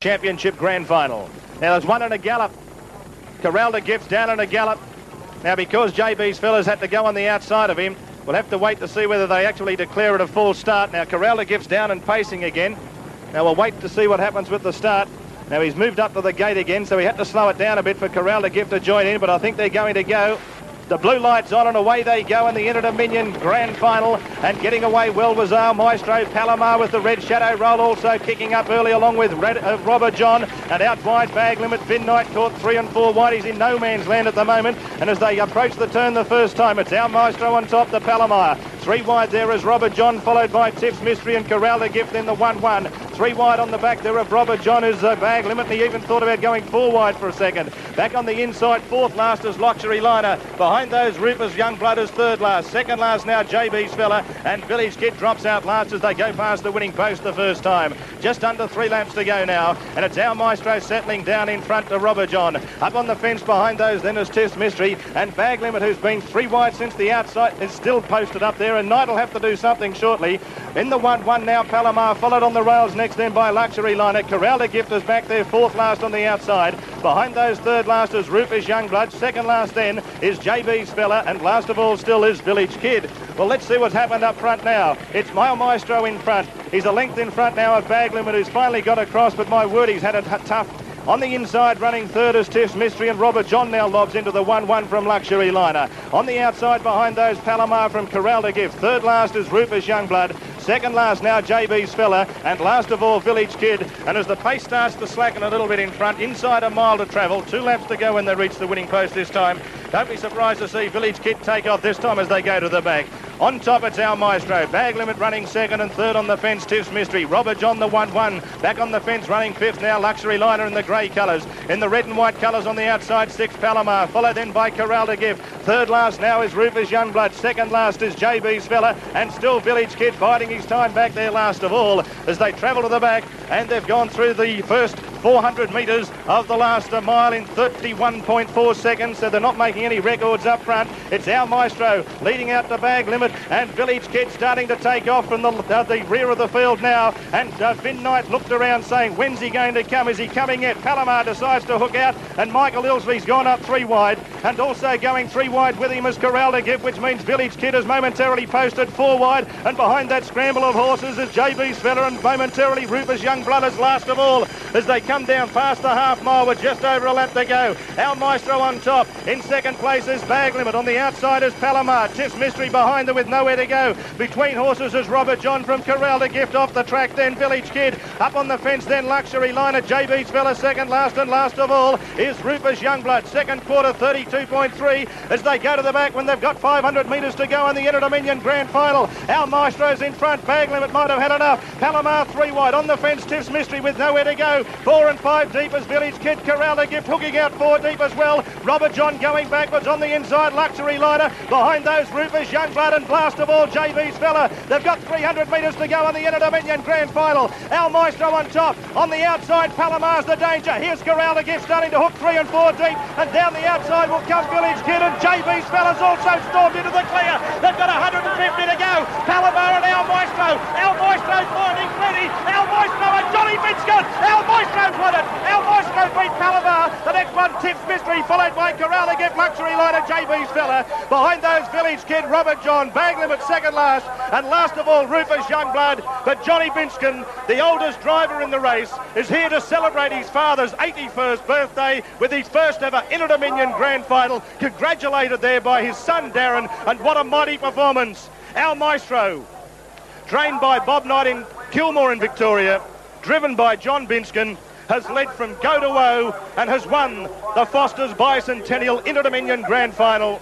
Championship Grand Final. Now there's one in a gallop. Corralda Gift's down in a gallop. Now because JB's fellas had to go on the outside of him, we'll have to wait to see whether they actually declare it a full start. Now Corralda Gift's down and pacing again. Now we'll wait to see what happens with the start. Now he's moved up to the gate again, so he had to slow it down a bit for Corralda Gift to join in, but I think they're going to go. The blue light's on and away they go in the Inter-Dominion Grand Final, and getting away well was our Maestro. Palomar with the red shadow roll also kicking up early along with Robert John, and out wide Bag Limit. Vin Knight caught 3 and 4 wide. He's in no man's land at the moment, and as they approach the turn the first time, it's our Maestro on top, the Palomar. 3 wide there is Robert John, followed by Tips Mystery and Corralda Gift in the 1-1. 3 wide on the back there of Robert John is Bag Limit, and he even thought about going 4 wide for a second. Back on the inside, 4th last is Luxury Liner. Behind those, Rufus Youngblood is 3rd last. 2nd last now, JB's fella, and Village Kid drops out last as they go past the winning post the first time. Just under 3 laps to go now, and it's our Maestro settling down in front to Robert John. Up on the fence behind those then is Tips Mystery, and Bag Limit, who's been 3 wide since the outside, is still posted up there, and Knight will have to do something shortly. In the 1-1 now, Palomar, followed on the rails next then by Luxury Liner. Corralda Gift is back there, 4th last on the outside. Behind those, 3rd last is Rufus Youngblood. 2nd last then is JB's fella, and last of all still is Village Kid. Well, let's see what's happened up front now. It's my Maestro in front. He's a length in front now of Bag Limit, who's finally got across, but my word, he's had it tough. On the inside, running 3rd is Tips Mystery, and Robert John now lobs into the 1-1 from Luxury Liner. On the outside behind those, Palomar from Corralda Gift. 3rd last is Rufus Youngblood. 2nd last now, JB's fella, and last of all, Village Kid. And as the pace starts to slacken a little bit in front, inside a mile to travel, 2 laps to go when they reach the winning post this time. Don't be surprised to see Village Kid take off this time as they go to the back. On top, it's our Maestro. Bag Limit running 2nd and 3rd on the fence, Tips Mystery. Robert John, the 1-1. Back on the fence, running 5th now, Luxury Liner in the grey colours. In the red and white colours on the outside, 6th Palomar, followed then by Corralda Gift. 3rd last now is Rufus Youngblood. 2nd last is JB's fella, and still Village Kid biding his time back there last of all as they travel to the back, and they've gone through the first 400 metres of the last mile in 31.4 seconds, so they're not making any records up front. It's our Maestro leading out the Bag Limit, and Village Kid starting to take off from the rear of the field now, and Vin Knight looked around saying, when's he going to come? Is he coming yet? Palomar decides to hook out, and Michael Ilsley's gone up 3 wide, and also going 3 wide with him is Corralda Gift, which means Village Kid is momentarily posted 4 wide, and behind that scramble of horses is JB's fella, and momentarily Rufus Youngblood is last of all as they come down past the half mile with just over a lap to go. Our Maestro on top. In 2nd place is Bag Limit. On the outside is Palomar. Tips Mystery behind them with nowhere to go. Between horses is Robert John from Corralda Gift. Off the track then Village Kid. Up on the fence then Luxury Liner. JB's fella 2nd last, and last of all is Rufus Youngblood. 2nd quarter 32.3 as they go to the back when they've got 500 metres to go in the Inter-Dominion Grand Final. Our Maestro's in front. Bag Limit might have had enough. Palomar 3 wide. On the fence Tips Mystery with nowhere to go. 4 and 5 deep as Village Kid. Corralda Gift hooking out 4 deep as well. Robert John going backwards on the inside. Luxury Liner. Behind those Rufus Youngblood, and last of all JB's fella. They've got 300 metres to go in the Inter-Dominion Grand Final. Our Maestro on top. On the outside, Palomar's the danger. Here's Corralda Gift starting to hook 3 and 4 deep, and down the outside will come Village Kid, and JB's fella's also stormed into the clear. They've got 150 to go. Palomar and our Maestro. Our Maestro's finding ready. Our Maestro and Johnny Binskin. Our Maestro's won it. Our Maestro beat Palomar. The next one, Tips Mystery, followed by Corralda Gift, Luxury Liner, JB's fella. Behind those, Village Kid, Robert John, Bag Limit 2nd last, and last of all, Rufus Youngblood. But Johnny Binskin, the oldest driver in the race, is here to celebrate his father's 81st birthday with his first ever Inter-Dominion Grand Final. Congratulated there by his son Darren, and what a mighty performance. Our Maestro, trained by Bob Knight in Kilmore in Victoria, driven by John Binskin, has led from go to woe and has won the Foster's Bicentennial Inter-Dominion Grand Final.